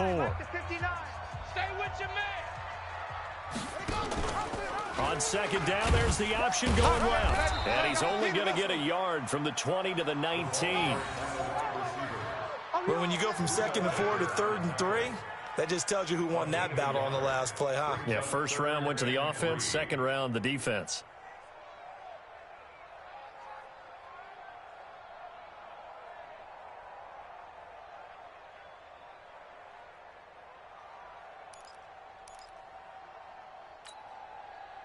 PS4. Stay with your man. On second down, there's the option going left. And he's only going to get a yard from the 20 to the 19. But when you go from 2nd and 4 to 3rd and 3, that just tells you who won that battle on the last play, huh? Yeah, first round went to the offense, second round the defense.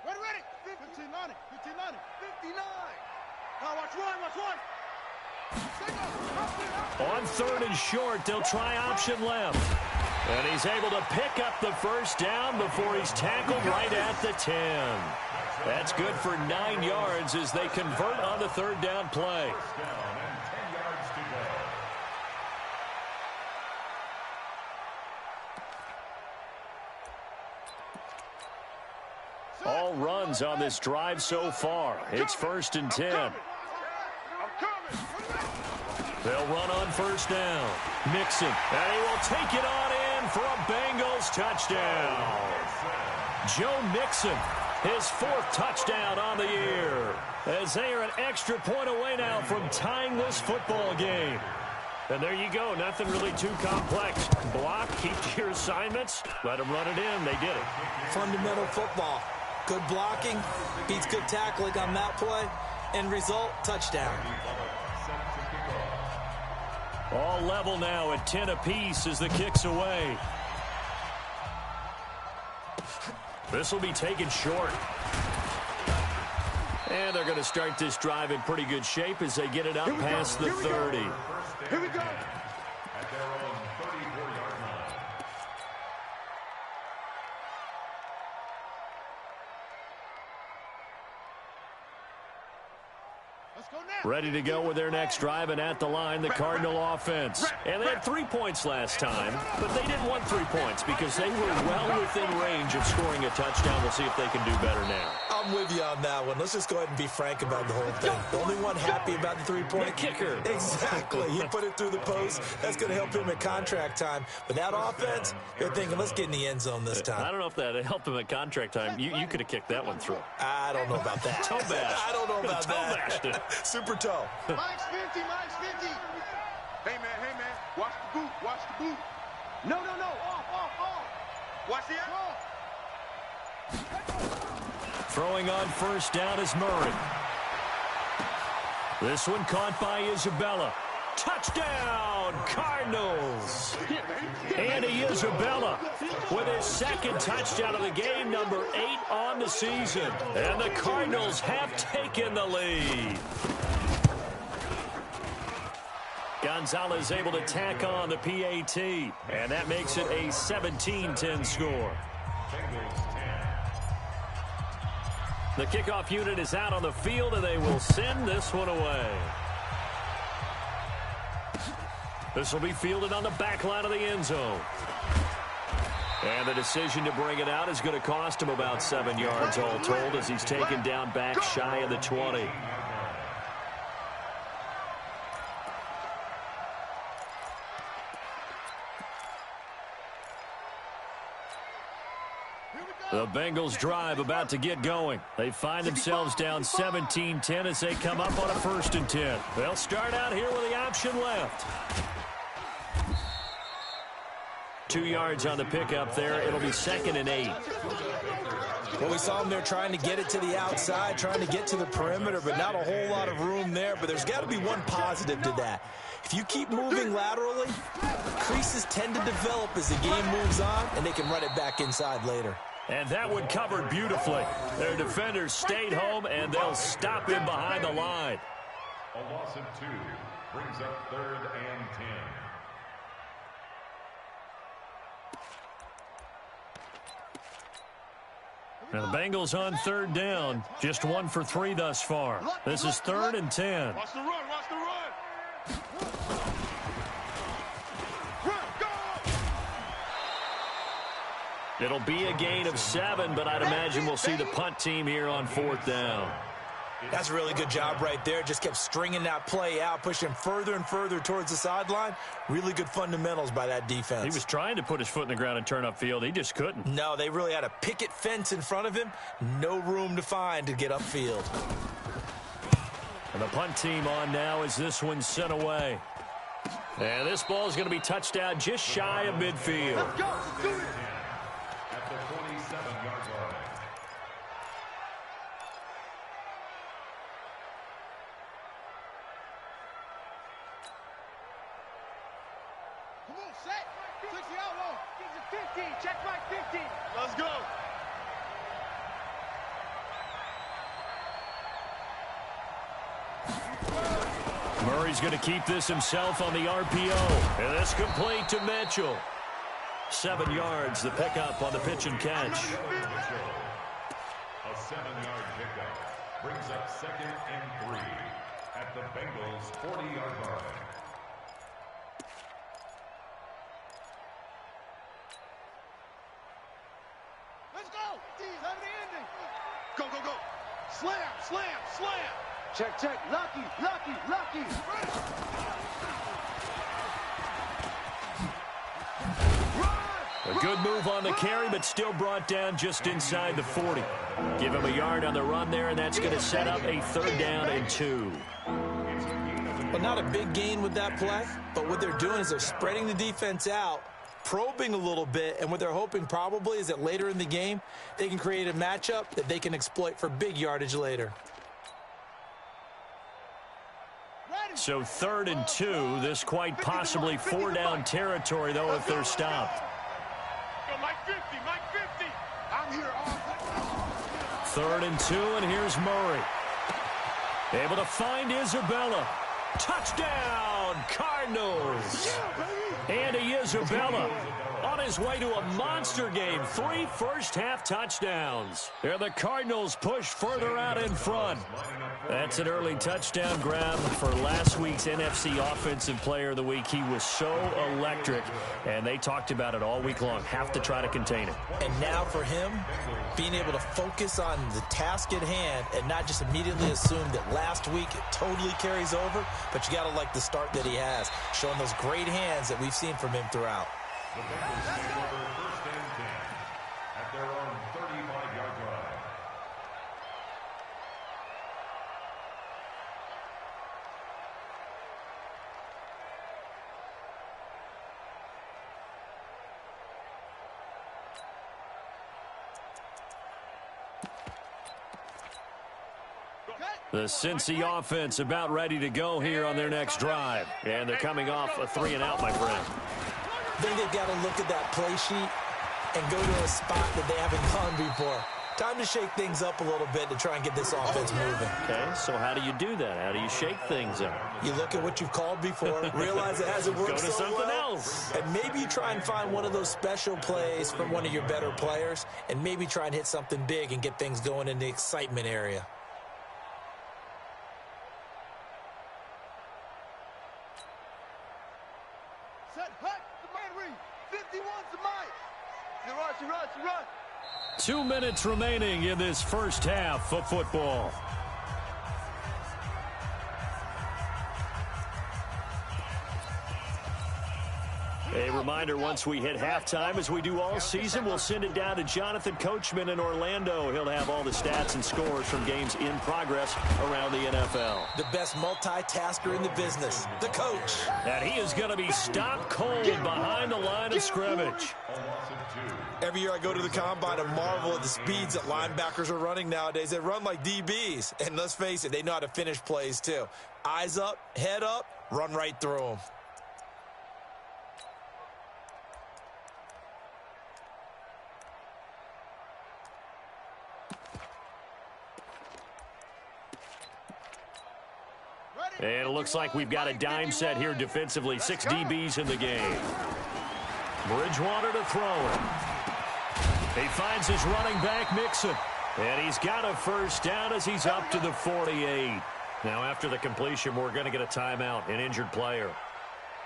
Ready. 15 on it. 59. Now watch one. On 3rd and short, they'll try option left. And he's able to pick up the first down before he's tackled right at the 10. That's good for 9 yards as they convert on the 3rd down play. All runs on this drive so far. It's 1st and 10. They'll run on 1st down. Mixon, and he will take it on in for a Bengals touchdown. Joe Mixon, his 4th touchdown on the year, as they are an extra point away now from tying this football game. And there you go, nothing really too complex. Block, keep to your assignments, let them run it in. They did it. Fundamental football. Good blocking, beats good tackling on that play. End result, touchdown. All level now at 10 apiece as the kick's away. This will be taken short. And they're going to start this drive in pretty good shape as they get it up past the 30. Here we go. Ready to go with their next drive, and at the line, the Cardinal offense. And they had 3 points last time, but they didn't want 3 points because they were well within range of scoring a touchdown. We'll see if they can do better now. I'm with you on that one. Let's just go ahead and be frank about the whole thing. The only one happy about the 3-point kicker. Exactly. He put it through the post. That's going to help him at contract time. But that offense, they're thinking, let's get in the end zone this time. I don't know if that helped him at contract time. You could have kicked that one through. I don't know about that. Toe bash. I don't know about that. Toe bashed it. Super toe. Mike's 50. Hey, man. Watch the boot. No. Off. Watch the off. Throwing on 1st down is Murray. This one caught by Isabella. Touchdown, Cardinals. Andy Isabella with his 2nd touchdown of the game, number 8 on the season. And the Cardinals have taken the lead. Gonzalez able to tack on the PAT, and that makes it a 17-10 score. The kickoff unit is out on the field, and they will send this one away. This will be fielded on the back line of the end zone. And the decision to bring it out is going to cost him about 7 yards all told as he's taken down back shy of the 20. The Bengals drive about to get going. They find themselves down 17-10 as they come up on a 1st and 10. They'll start out here with the option left. 2 yards on the pickup there. It'll be 2nd and 8. Well, we saw them there trying to get it to the outside, trying to get to the perimeter, but not a whole lot of room there. But there's got to be one positive to that. If you keep moving laterally, creases tend to develop as the game moves on, and they can run it back inside later. And that one covered beautifully. Their defenders stayed home, and they'll stop him behind the line. A loss of 2 brings up 3rd and 10. Now the Bengals on 3rd down. Just 1 for 3 thus far. This is 3rd and 10. Watch the run. It'll be a gain of 7, but I'd imagine we'll see the punt team here on 4th down. That's a really good job right there. Just kept stringing that play out, pushing further and further towards the sideline. Really good fundamentals by that defense. He was trying to put his foot in the ground and turn upfield. He just couldn't. No, they really had a picket fence in front of him. No room to find to get upfield. And the punt team on now as this one's sent away. And this ball is going to be touched out just shy of midfield. Let's go. Let's do it. At the 27-yard line. Come on, set. 60 outlaw. Get to 50. Check back 50. Let's go. Murray's going to keep this himself on the RPO. And this complete to Mitchell. 7 yards, the pickup on the pitch and catch. A 7-yard pickup brings up 2nd and 3 at the Bengals' 40-yard line. Let's go. D's have the ending. Go, go, go. Slam, slam, slam. Check, check. Lucky, lucky, lucky. A good move on the carry, but still brought down just inside the 40. Give him a yard on the run there, and that's going to set up a 3rd down and 2. Well, not a big gain with that play, but what they're doing is they're spreading the defense out, probing a little bit, and what they're hoping probably is that later in the game, they can create a matchup that they can exploit for big yardage later. So 3rd and 2, this quite possibly 4-down territory, though, if they're stopped. Go, Mike 50, Mike 50. I'm here all 3rd and 2, and here's Murray. Able to find Isabella. Touchdown, Cardinals. Andy Isabella on his way to a monster game. 3 first-half touchdowns. And the Cardinals push further out in front. That's an early touchdown grab for last week's NFC Offensive Player of the Week. He was so electric, and they talked about it all week long. Have to try to contain it. And now for him, being able to focus on the task at hand and not just immediately assume that last week it totally carries over, but you got to like the start that he has, showing those great hands that we've seen from him throughout. The Bengals take over 1st and 10 at their own 35-yard line. The Cincy offense about ready to go here on their next drive. And they're coming off a 3-and-out, my friend. I think they've got to look at that play sheet and go to a spot that they haven't gone before. Time to shake things up a little bit to try and get this offense moving. Okay, so how do you do that? How do you shake things up? You look at what you've called before, realize it hasn't worked Go to so something well, else. and maybe you try and find one of those special plays from one of your better players, and maybe try and hit something big and get things going in the excitement area. Set, hut, the man read. 51's the mic. You run. 2 minutes remaining in this first half of football. A reminder, once we hit halftime, as we do all season, we'll send it down to Jonathan Coachman in Orlando. He'll have all the stats and scores from games in progress around the NFL. The best multitasker in the business, the coach. And he is going to be stopped cold behind the line of scrimmage. Every year I go to the combine and marvel at the speeds that linebackers are running nowadays. They run like DBs. And let's face it, they know how to finish plays too. Eyes up, head up, run right through them. And it looks like we've got a dime set here defensively. 6 DBs in the game. Bridgewater to throw it. He finds his running back, Mixon. And he's got a first down as he's up to the 48. Now, after the completion, we're going to get a timeout, an injured player.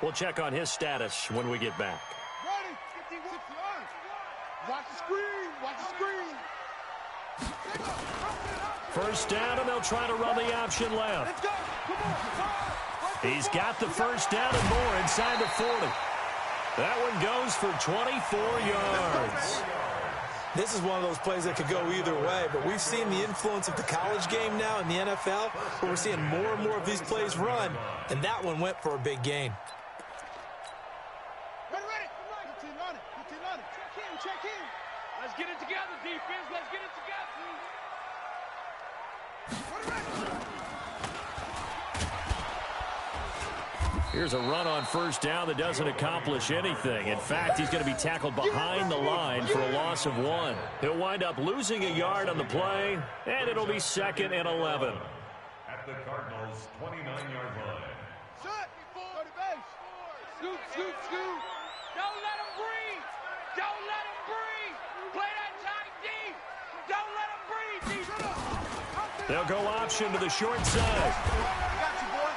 We'll check on his status when we get back. Ready. 51. Watch the screen. Watch the screen. First down, and they'll try to run the option left. He's got the first down and more inside the 40. That one goes for 24 yards. This is one of those plays that could go either way, but we've seen the influence of the college game now in the NFL, where we're seeing more and more of these plays run, and that one went for a big gain. Ready. Good team on it. Check in. Let's get it together, defense. Let's get it together. Here's a run on first down that doesn't accomplish anything. In fact, he's going to be tackled behind the line for a loss of 1. He'll wind up losing a yard on the play, and it'll be 2nd and 11. At the Cardinals' 29-yard line. Shut. Go to base. Scoot. Don't let him breathe. Play that tight deep. Don't let him breathe. They'll go option to the short side. Got you, boy.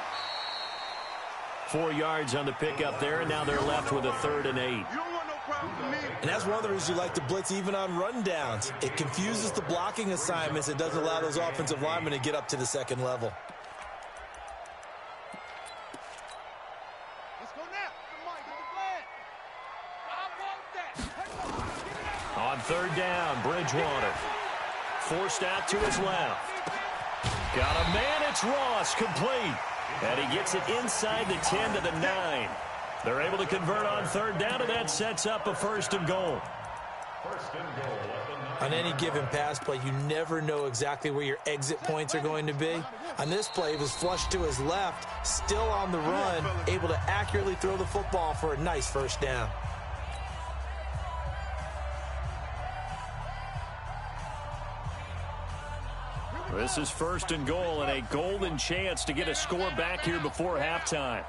4 yards on the pickup there, and now they're left with a 3rd and 8. You don't want no problem with me. And that's one of the reasons you like to blitz even on rundowns. It confuses the blocking assignments. It doesn't allow those offensive linemen to get up to the second level. Let's go now. Get the flag. I want that. On 3rd down, Bridgewater. Forced out to his left. Got a man, it's Ross, complete. And he gets it inside the 10 to the 9. They're able to convert on 3rd down, and that sets up a 1st and goal. On any given pass play, you never know exactly where your exit points are going to be. On this play, he was flushed to his left, still on the run, able to accurately throw the football for a nice 1st down. This is 1st and goal, and a golden chance to get a score back here before halftime.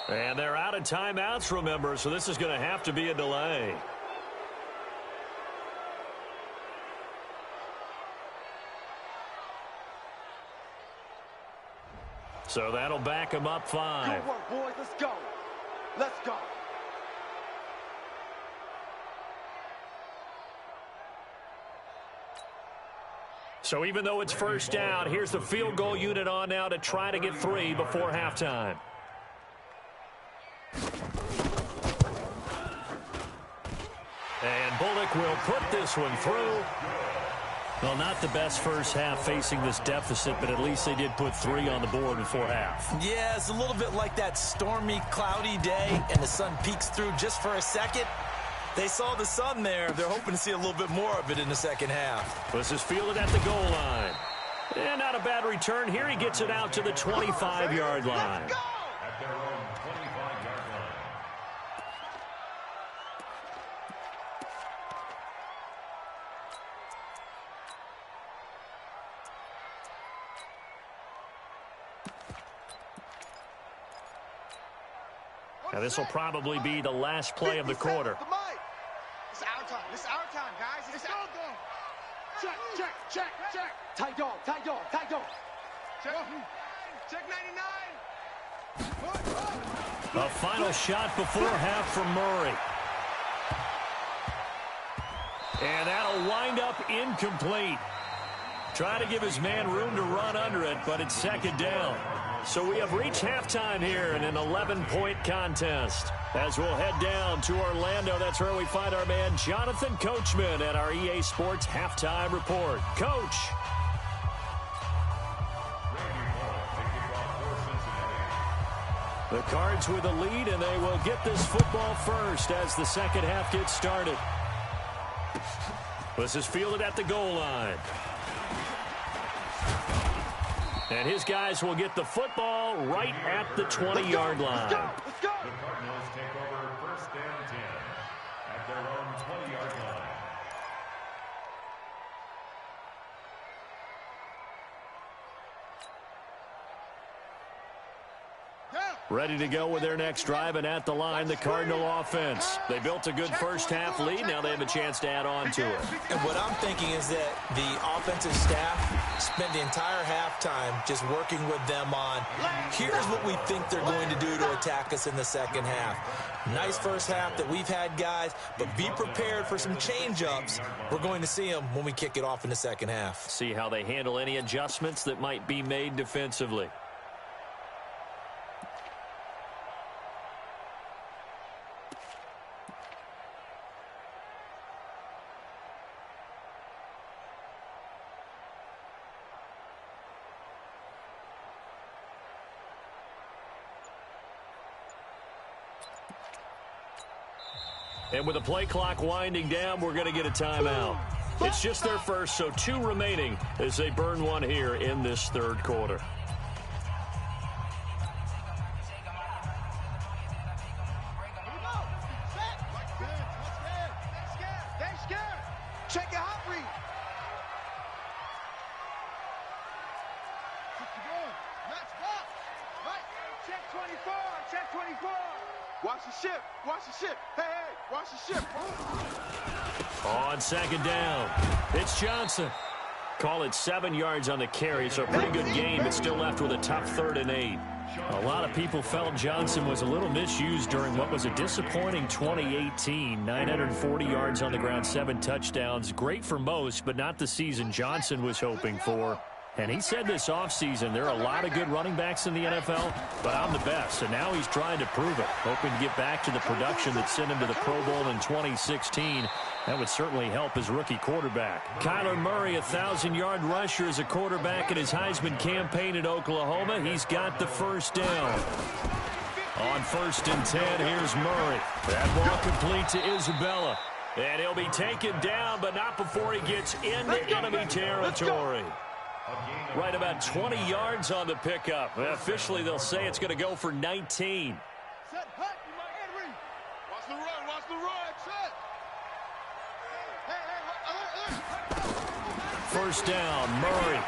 And they're out of timeouts, remember, so this is going to have to be a delay. So that'll back him up 5. Good work, boys. Let's go. So even though it's 1st down, here's the field goal unit on now to try to get 3 before halftime. And Bullock will put this one through. Well, not the best first half facing this deficit, but at least they did put 3 on the board before half. Yeah, it's a little bit like that stormy, cloudy day, and the sun peeks through just for a second. They saw the sun there. They're hoping to see a little bit more of it in the second half. This is fielded at the goal line. And not a bad return here. He gets it out to the 25-yard line. Let's go. At their own 25-yard line. Now, this will probably be the last play of the quarter. It's our time, guys. It's our time. Check. Tight dog. Check 99. A final shot before half from Murray. And that'll wind up incomplete. Try to give his man room to run under it, but it's 2nd down. So we have reached halftime here in an 11-point contest. As we'll head down to Orlando, that's where we find our man Jonathan Coachman at our EA Sports Halftime Report. Coach. The Cards with a lead, and they will get this football first as the second half gets started. This is fielded at the goal line. And his guys will get the football right at the 20-yard line. Let's go. The Cardinals take over 1st and 10 at their own Ready to go with their next drive, and at the line, the Cardinal offense. They built a good first-half lead. Now they have a chance to add on to it. And what I'm thinking is that the offensive staff spent the entire halftime just working with them on, here's what we think they're going to do to attack us in the second half. Nice first half that we've had, guys, but be prepared for some change-ups. We're going to see them when we kick it off in the second half. See how they handle any adjustments that might be made defensively. And with the play clock winding down, we're going to get a timeout. It's just their first, so 2 remaining as they burn one here in this third quarter. Check your hot read. Match ball. Right. Check 24. Check 24. Watch the ship. Watch the ship. Hey, hey, watch the ship. On second down, it's Johnson. Call it 7 yards on the carry, so a pretty good game, but still left with a tough 3rd and 8. A lot of people felt Johnson was a little misused during what was a disappointing 2018. 940 yards on the ground, 7 touchdowns. Great for most, but not the season Johnson was hoping for. And he said this offseason, there are a lot of good running backs in the NFL, but I'm the best. And now he's trying to prove it, hoping to get back to the production that sent him to the Pro Bowl in 2016. That would certainly help his rookie quarterback. Kyler Murray, a 1,000-yard rusher as a quarterback in his Heisman campaign at Oklahoma. He's got the first down. On 1st and 10, here's Murray. That ball complete to Isabella. And he'll be taken down, but not before he gets into enemy territory. Right about 20 yards on the pickup. Officially, they'll say it's going to go for 19. Set, hut, Henry. Watch the run, watch the run. Set. First down, Murray.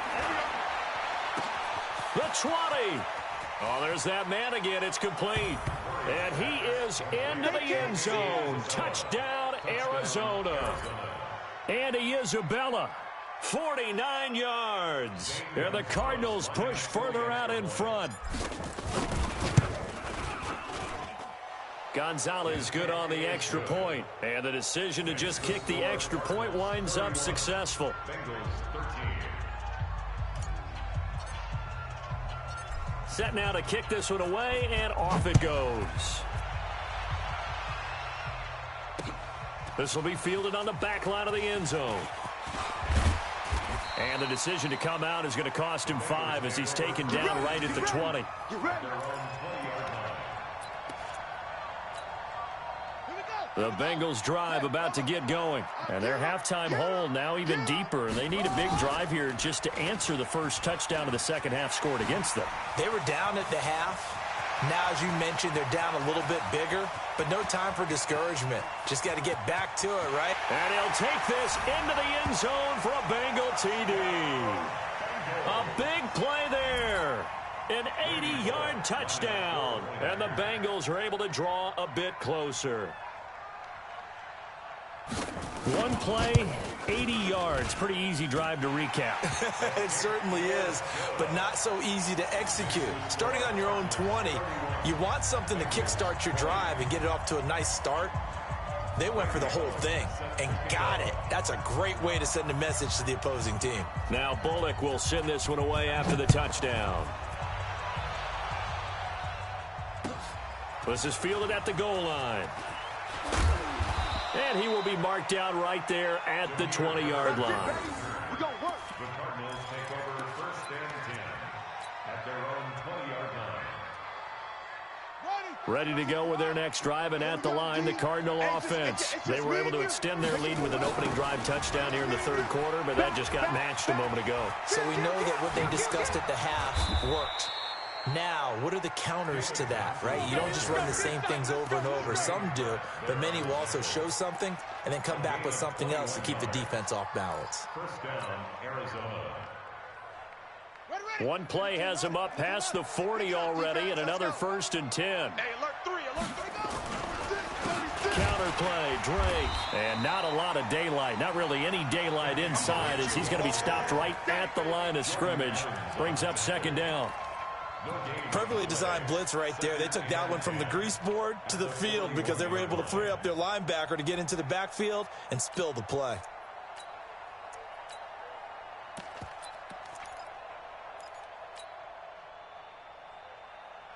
The 20. Oh, there's that man again. It's complete. And he is into the end zone. Touchdown, Arizona. Andy Isabella. 49 yards. And the Cardinals push further out in front. Gonzalez good on the extra point. And the decision to just kick the extra point winds up successful. Set now to kick this one away, and off it goes. This will be fielded on the back line of the end zone. And the decision to come out is going to cost him 5 as he's taken down right at the 20. The Bengals drive about to get going. And their halftime hole now even deeper. And they need a big drive here just to answer the first touchdown of the second half scored against them. They were down at the half. Now, as you mentioned, they're down a little bit bigger, but no time for discouragement. Just got to get back to it, right? And he'll take this into the end zone for a Bengal TD. A big play there. An 80-yard touchdown. And the Bengals are able to draw a bit closer. One play, 80 yards. Pretty easy drive to recap. It certainly is, but not so easy to execute. Starting on your own 20, you want something to kickstart your drive and get it off to a nice start. They went for the whole thing and got it. That's a great way to send a message to the opposing team. Now Bullock will send this one away after the touchdown. This is fielded at the goal line. And he will be marked down right there at the 20-yard line. The Cardinals take over 1st and 10 at their own 20-yard line. Ready to go with their next drive, and at the line, the Cardinal offense. They were able to extend their lead with an opening drive touchdown here in the third quarter, but that just got matched a moment ago. So we know that what they discussed at the half worked. Now, what are the counters to that, right? You don't just run the same things over and over. Some do, but many will also show something and then come back with something else to keep the defense off balance. First down, Arizona. One play has him up past the 40 already, and another 1st and 10. Hey, alert 3, alert 3. Counter play, Drake. And not a lot of daylight. Not really any daylight inside as he's going to be stopped right at the line of scrimmage. Brings up 2nd down. Perfectly designed blitz right there. They took that one from the grease board to the field because they were able to free up their linebacker to get into the backfield and spill the play.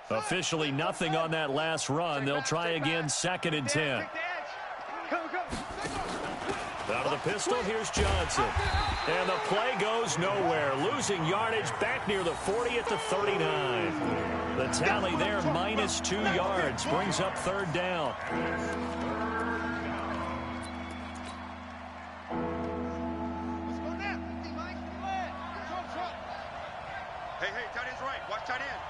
Officially nothing on that last run. They'll try again, 2nd and 10. Out of the pistol, here's Johnson. And the play goes nowhere. Losing yardage back near the 40 at the 39. The tally there, -2 yards. Brings up 3rd down. Hey, tight end's right. Watch tight end.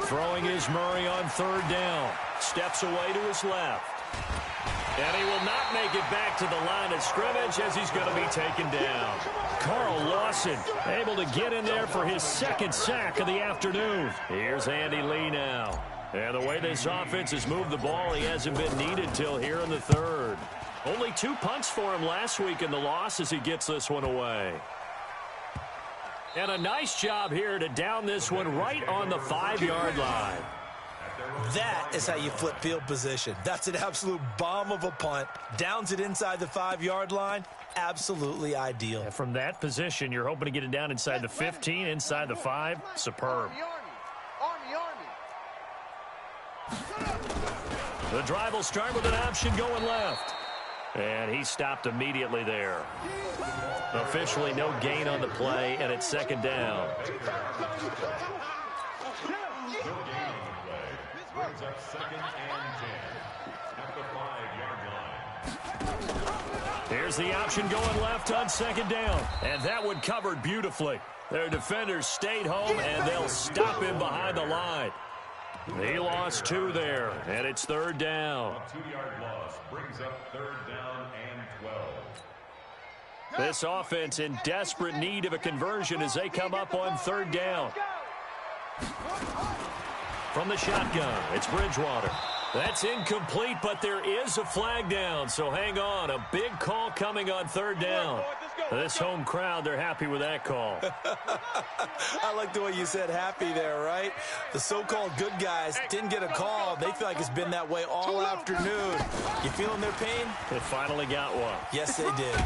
Throwing is Murray on 3rd down. Steps away to his left. And he will not make it back to the line of scrimmage as he's going to be taken down. Carl Lawson able to get in there for his 2nd sack of the afternoon. Here's Andy Lee now. And the way this offense has moved the ball, he hasn't been needed till here in the 3rd. Only 2 punts for him last week in the loss as he gets this one away. And a nice job here to down this one right on the 5-yard line. That is how you flip field position. That's an absolute bomb of a punt. Downs it inside the 5-yard line. Absolutely ideal. And from that position, you're hoping to get it down inside the 15, inside the 5. Superb. The drive will start with an option going left. And he stopped immediately there. Officially no gain on the play, and it's 2nd down. Brings up 2nd and 10 at the 5-yard line. Here's the option going left on 2nd down. And that one covered beautifully. Their defenders stayed home, and they'll stop him behind the line. He lost 2 there, and it's 3rd down. A 2-yard loss brings up 3rd down and 12. This offense in desperate need of a conversion as they come up on 3rd down. From the shotgun, it's Bridgewater. That's incomplete, but there is a flag down, so hang on. A big call coming on 3rd down. This home crowd, they're happy with that call. I like the way you said happy there, right? The so-called good guys didn't get a call. They feel like it's been that way all afternoon. You feeling their pain? They finally got one. Yes, they did.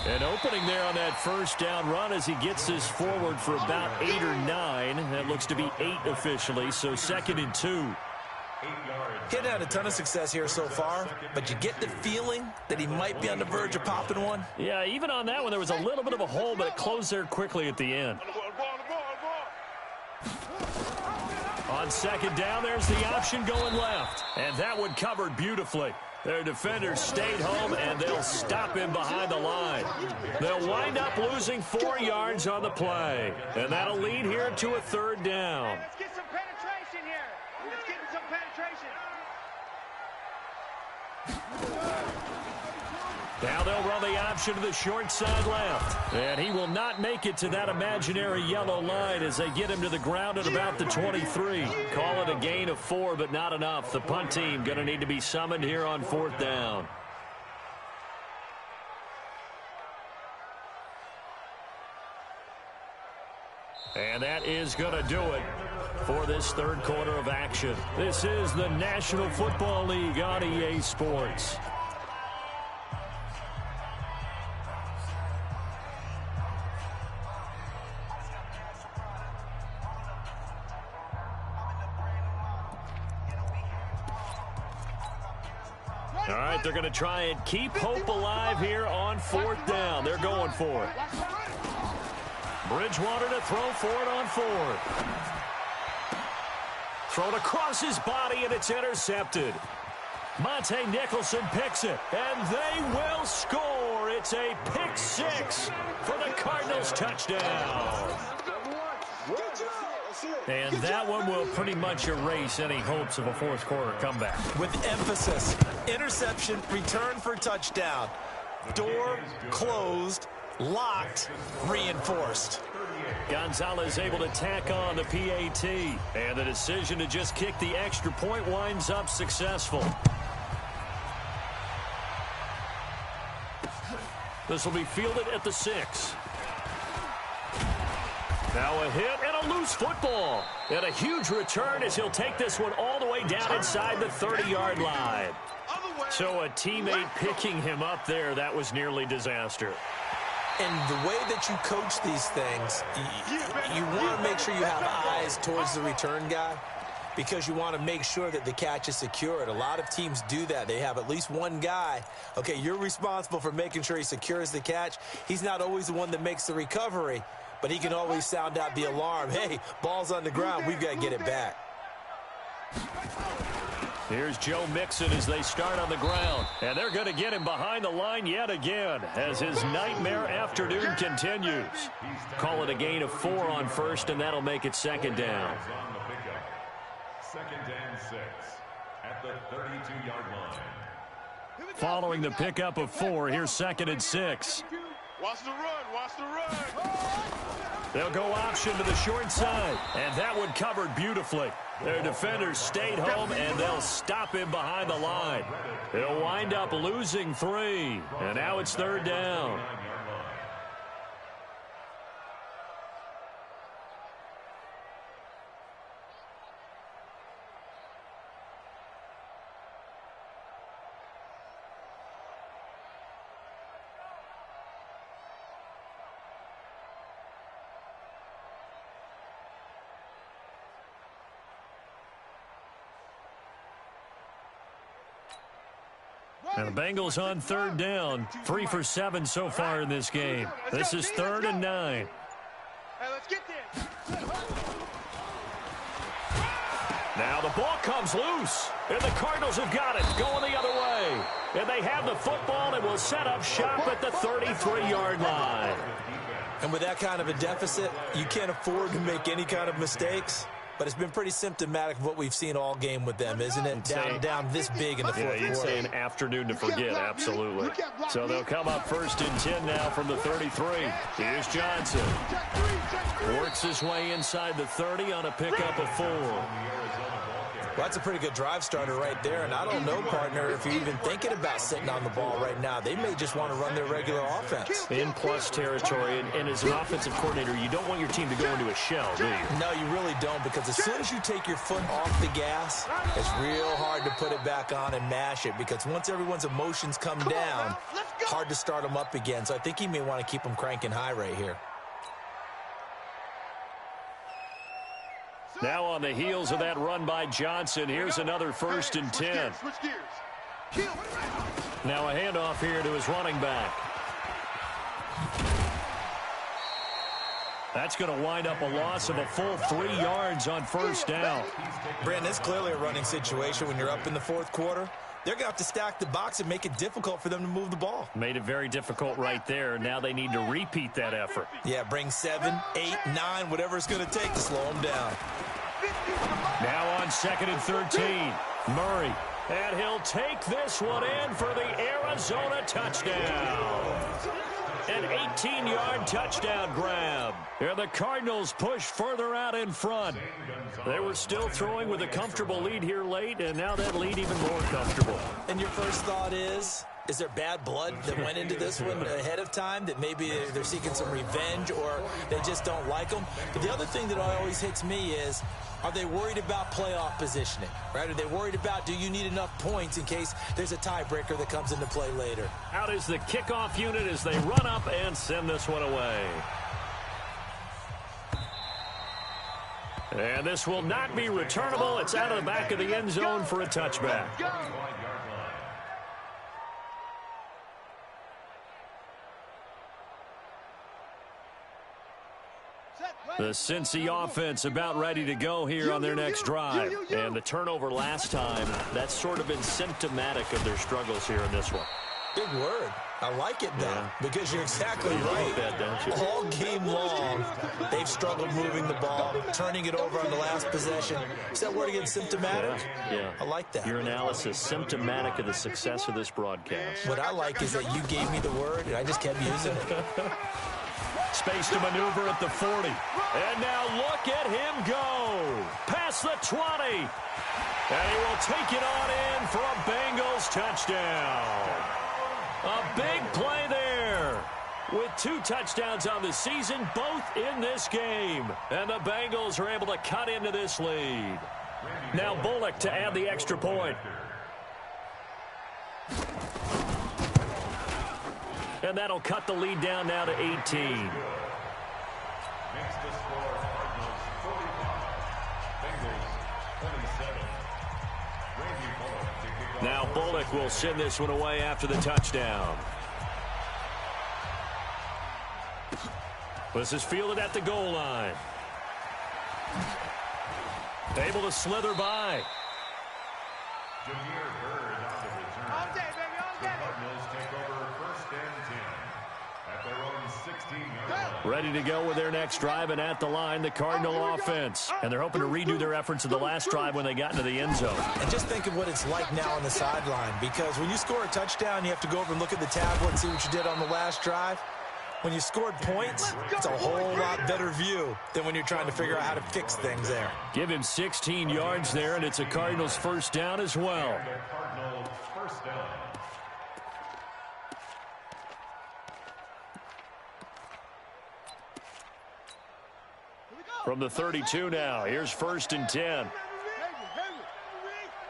An opening there on that 1st down run as he gets this forward for about 8 or 9. That looks to be 8 officially, so 2nd and 2. He hadn't had a ton of success here so far, but you get the feeling that he might be on the verge of popping one. Yeah, even on that one, there was a little bit of a hole, but it closed there quickly at the end. On 2nd down, there's the option going left, and that one covered beautifully. Their defenders stayed home, and they'll stop him behind the line. They'll wind up losing 4 yards on the play, and that'll lead here to a 3rd down. Let's get some penetration here. Let's get some penetration. Now they'll run the option to the short side left. And he will not make it to that imaginary yellow line as they get him to the ground at about the 23. Call it a gain of 4, but not enough. The punt team going to need to be summoned here on 4th down. And that is going to do it for this 3rd quarter of action. This is the National Football League on EA Sports. All right, they're going to try and keep hope alive here on 4th down. They're going for it. Bridgewater to throw for it on 4th. Thrown across his body, and it's intercepted. Monte Nicholson picks it, and they will score. It's a pick 6 for the Cardinals touchdown. And that one will pretty much erase any hopes of a 4th quarter comeback. With emphasis, interception, return for touchdown. Door closed, locked, reinforced. Gonzalez able to tack on the PAT. And the decision to just kick the extra point winds up successful. This will be fielded at the 6. Now a hit and a loose football. And a huge return as he'll take this one all the way down inside the 30-yard line. So a teammate picking him up there, that was nearly disaster. And the way that you coach these things, you want to make sure you have eyes towards the return guy because you want to make sure that the catch is secured. A lot of teams do that. They have at least one guy. Okay, you're responsible for making sure he secures the catch. He's not always the one that makes the recovery, but he can always sound out the alarm. Hey, ball's on the ground. We've got to get it back. Here's Joe Mixon as they start on the ground. And they're going to get him behind the line yet again as his nightmare afternoon continues. Call it a gain of 4 on first, and that'll make it 2nd down. 2nd and 6 at the 32-yard line. Following the pickup of 4, here's 2nd and 6. Watch the run, watch the run. They'll go option to the short side, and that one covered beautifully. Their defenders stayed home, and they'll stop him behind the line. He'll wind up losing 3, and now it's 3rd down. And the Bengals on 3rd down, 3 for 7 so far in this game. This is 3rd and 9. Hey, let's get this. Now the ball comes loose, and the Cardinals have got it, going the other way. And they have the football and will set up shop at the 33-yard line. And with that kind of a deficit, you can't afford to make any kind of mistakes. But it's been pretty symptomatic of what we've seen all game with them, isn't it? Down this big in the fourth quarter. Yeah, you'd say an afternoon to forget, absolutely. So they'll come up 1st and 10 now from the 33. Here's Johnson. Works his way inside the 30 on a pickup of 4. Well, that's a pretty good drive starter right there. And I don't know, partner, if you're even thinking about sitting on the ball right now. They may just want to run their regular offense. In plus territory, and as an offensive coordinator, you don't want your team to go into a shell, do you? No, you really don't, because as soon as you take your foot off the gas, it's real hard to put it back on and mash it, because once everyone's emotions come down, hard to start them up again. So I think he may want to keep them cranking high right here. Now on the heels of that run by Johnson, here's another 1st and 10. Now a handoff here to his running back. That's going to wind up a loss of a full 3 yards on 1st down. Brandon, it's clearly a running situation when you're up in the 4th quarter. They're going to have to stack the box and make it difficult for them to move the ball. Made it very difficult right there. Now they need to repeat that effort. Yeah, bring 7, 8, 9, whatever it's going to take to slow them down. Now on 2nd and 13, Murray. And he'll take this one in for the Arizona touchdown. An 18-yard touchdown grab. And the Cardinals push further out in front. They were still throwing with a comfortable lead here late, and now that lead even more comfortable. And your first thought is there bad blood that went into this one ahead of time, that maybe they're seeking some revenge or they just don't like them? But the other thing that always hits me is, are they worried about playoff positioning, right? Are they worried about, do you need enough points in case there's a tiebreaker that comes into play later? Out is the kickoff unit as they run up and send this one away. And this will not be returnable. It's out of the back of the end zone for a touchback. The Cincy offense about ready to go here on their next drive. And the turnover last time, that's sort of been symptomatic of their struggles here in this one. Big word. I like it, though, because you're exactly right. That, don't you? All game long, they've struggled moving the ball, turning it over on the last possession. Is that word again, symptomatic? Yeah. I like that. Your analysis, symptomatic of the success of this broadcast. What I like is that you gave me the word, and I just kept using it. Space to maneuver at the 40. And now look at him go. Past the 20. And he will take it on in for a Bengals touchdown. A big play there. With 2 touchdowns on the season, both in this game. And the Bengals are able to cut into this lead. Now Bullock to add the extra point. And that'll cut the lead down now to 18. Makes the score Cardinals 45, Bengals 27. Randy Bullock to kick off. Now Bullock will send this one away after the touchdown. This is fielded at the goal line. Able to slither by. Jameer Byrd on the return. All day, baby, all The day. Cardinals take over 1st and 10 at their own 16-yard line. Ready to go with their next drive, and at the line, the Cardinal offense. And they're hoping to redo their efforts of the last drive when they got into the end zone. And just think of what it's like now on the sideline, because when you score a touchdown, you have to go over and look at the tablet and see what you did on the last drive. When you scored points, it's a whole lot better view than when you're trying to figure out how to fix things there. Give him 16 yards there, and it's a Cardinals first down as well. The Cardinals first down. From the 32 now, here's 1st and 10.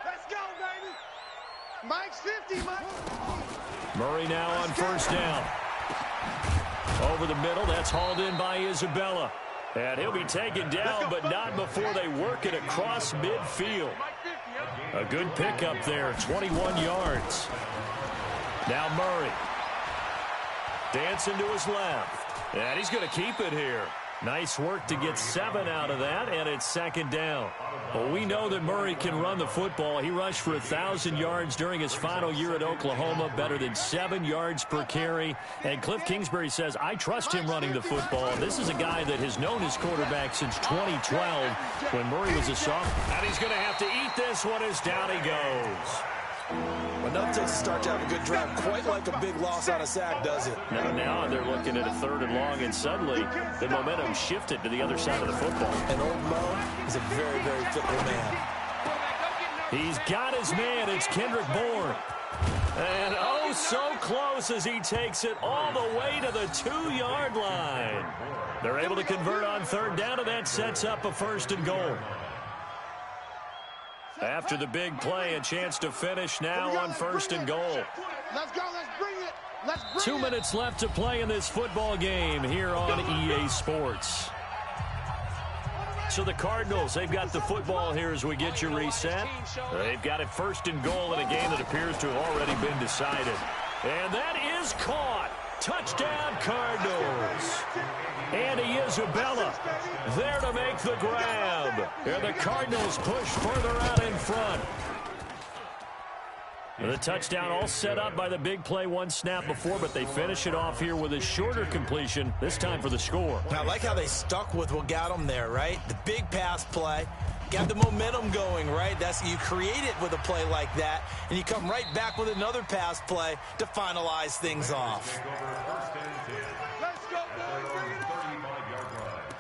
Let's go, baby. Mike's 50, Mike. Murray now on 1st down. Over the middle, that's hauled in by Isabella. And he'll be taken down, but not before they work it across midfield. A good pickup there, 21 yards. Now Murray. Dancing to his left. And he's going to keep it here. Nice work to get 7 out of that, and it's 2nd down. Well, we know that Murray can run the football. He rushed for 1,000 yards during his final year at Oklahoma, better than 7 yards per carry. And Cliff Kingsbury says, I trust him running the football. This is a guy that has known his quarterback since 2012 when Murray was a sophomore. And he's going to have to eat this one as down he goes. Well, nothing takes a start to have a good drive quite like a big loss on a sack, does it? Now they're looking at a 3rd and long, and suddenly the momentum shifted to the other side of the football. And old Mo is a very, very fickle man. He's got his man. It's Kendrick Bourne. And oh, so close as he takes it all the way to the 2-yard line. They're able to convert on 3rd down, and that sets up a 1st and goal. After the big play, a chance to finish now on 1st and goal. Let's go. Let's bring it. Let's bring 2 minutes left to play in this football game here on EA Sports. So the Cardinals, they've got the football here as we get you reset. They've got it 1st and goal in a game that appears to have already been decided. And that is caught. Touchdown, Cardinals. Andy Isabella there to make the grab. And the Cardinals push further out in front. The touchdown all set up by the big play 1 snap before, but they finish it off here with a shorter completion, this time for the score. I like how they stuck with what got them there, right? The big pass play. Got the momentum going, right? You create it with a play like that, and you come right back with another pass play to finalize things off. Let's go, boys. Bring it on. 35-yard line.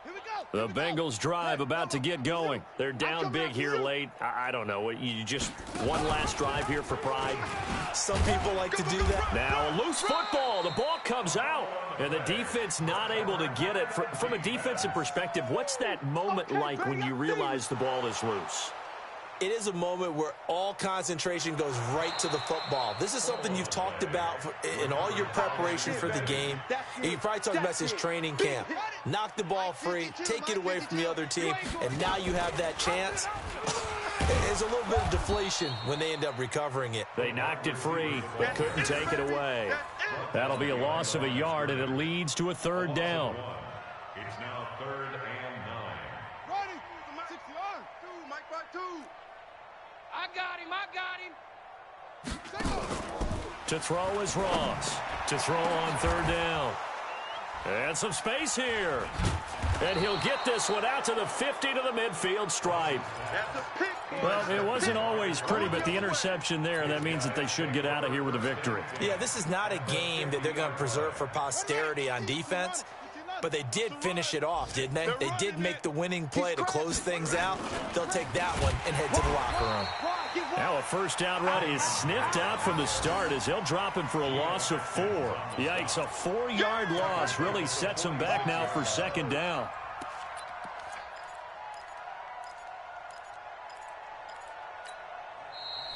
Here we go. The Bengals drive about to get going. They're down big here late. I don't know. You just one last drive here for pride. Some people like to do that. Now a loose football. The ball comes out. And the defense not able to get it. From a defensive perspective, what's that moment like when you realize the ball is loose? It is a moment where all concentration goes right to the football. This is something you've talked about in all your preparation for the game. And you probably talked about this training camp. Knock the ball free, take it away from the other team, and now you have that chance. There's a little bit of deflation when they end up recovering it. They knocked it free, but couldn't take it away. That'll be a loss of a yard, and it leads to a 3rd down. It's now 3rd and 9. Ready. I got him. To throw is Ross. To throw on third down. And some space here. And he'll get this one out to the 50 to the midfield stripe. Well, it wasn't always pretty, but the interception there, that means that they should get out of here with a victory. Yeah, this is not a game that they're going to preserve for posterity on defense, but they did finish it off, didn't they? They did make the winning play to close things out. They'll take that one and head to the locker room. Now a first down run is sniffed out from the start as they'll drop him for a loss of 4. Yikes, a 4-yard loss really sets him back now for second down.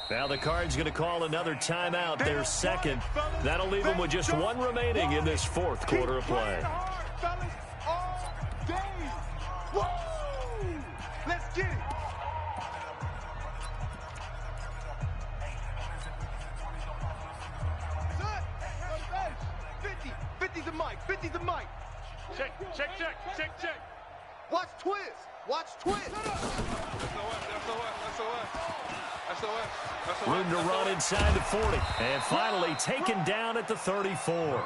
Now the Cards going to call another timeout, their second. That'll leave them with just one remaining in this fourth quarter of play. Let's get it. The mic. 50's the mic. Check. Watch twist. Room to run inside the 40. And finally taken down at the 34.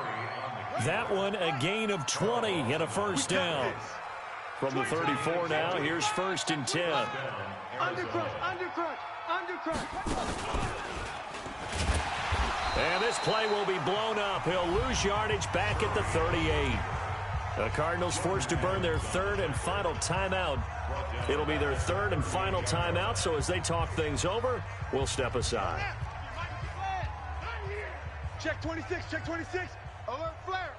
That one a gain of 20 and a first down. From the 34 now, here's first and 10. Undercrunch. And this play will be blown up. He'll lose yardage back at the 38. The Cardinals forced to burn their third and final timeout. It'll be their third and final timeout, so as they talk things over, we'll step aside. Check 26. Alert flare.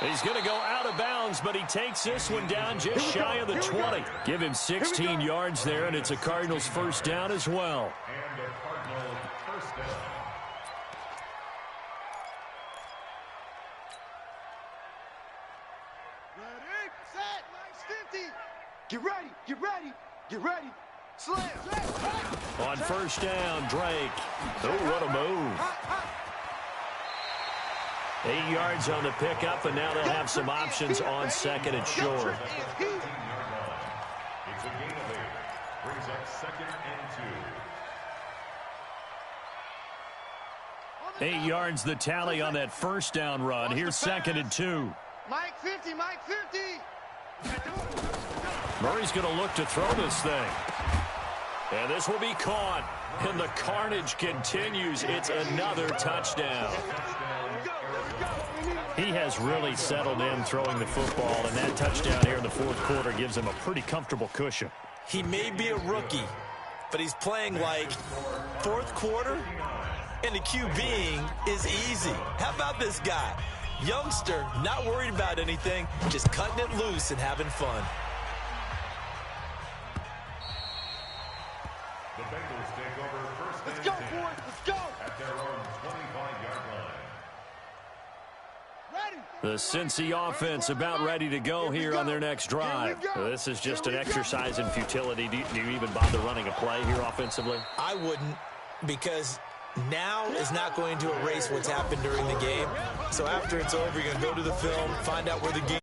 He's going to go out of bounds, but he takes this one down just shy of the 20. Give him 16 yards there, and it's a Cardinals first down as well. And a Cardinal first down. Ready, set, 50. Get ready. Slam. On first down, Drake. Oh, what a move. 8 yards on the pickup, and now they'll have some options on second and short. It's a gain of 8. Brings up second and 2. 8 yards the tally on that first down run. Here's second and 2. Mike 50. Murray's going to look to throw this thing. And this will be caught. And the carnage continues. It's another touchdown. He has really settled in throwing the football, and that touchdown here in the fourth quarter gives him a pretty comfortable cushion. He may be a rookie, but he's playing like fourth quarter, and the QBing is easy. How about this guy? Youngster, not worried about anything, just cutting it loose and having fun. The Bengals take over first and 10. Let's go, boys. Let's go. At their own 25-yard line. The Cincy offense about ready to go here on their next drive. This is just an exercise in futility. Do you even bother running a play here offensively? I wouldn't, because now is not going to erase what's happened during the game. So after it's over, you're going to go to the film, find out where the game